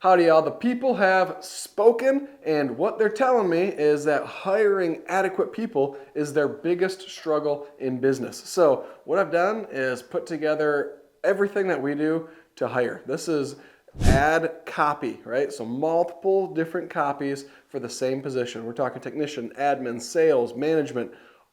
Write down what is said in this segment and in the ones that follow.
Howdy y'all, the people have spoken, and what they're telling me is that hiring adequate people is their biggest struggle in business. So what I've done is put together everything that we do to hire. This is ad copy, right? So multiple different copies for the same position. We're talking technician, admin, sales, management,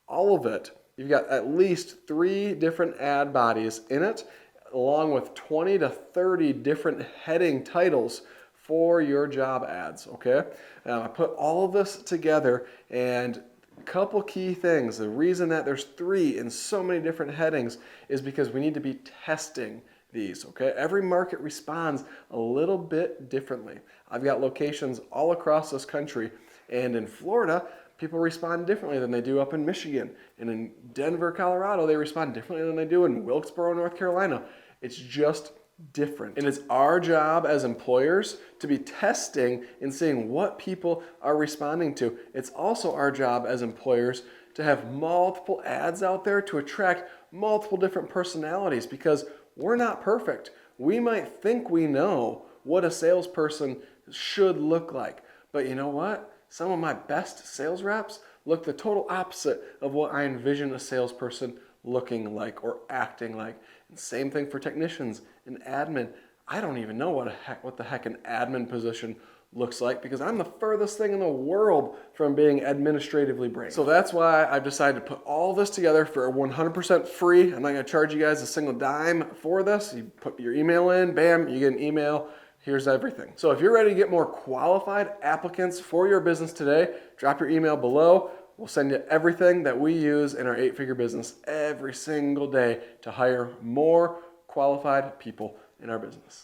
all of it. You've got at least 3 different ad bodies in it, along with 20 to 30 different heading titles for your job ads, okay? I put all of this together, and a couple key things. The reason that there's 3 in so many different headings is because we need to be testing these, okay? Every market responds a little bit differently. I've got locations all across this country, and in Florida, people respond differently than they do up in Michigan. And in Denver, Colorado, they respond differently than they do in Wilkesboro, North Carolina. It's just different. And it's our job as employers to be testing and seeing what people are responding to. It's also our job as employers to have multiple ads out there to attract multiple different personalities, because we're not perfect. We might think we know what a salesperson should look like, but you know what? Some of my best sales reps look the total opposite of what I envision a salesperson looking like or acting like. And same thing for technicians and admin. I don't even know what the heck an admin position looks like, because I'm the furthest thing in the world from being administratively brained. So that's why I've decided to put all this together for 100% free. I'm not gonna charge you guys a single dime for this. You put your email in, bam, you get an email. Here's everything. So if you're ready to get more qualified applicants for your business today, drop your email below. We'll send you everything that we use in our 8-figure business every single day to hire more qualified people in our business.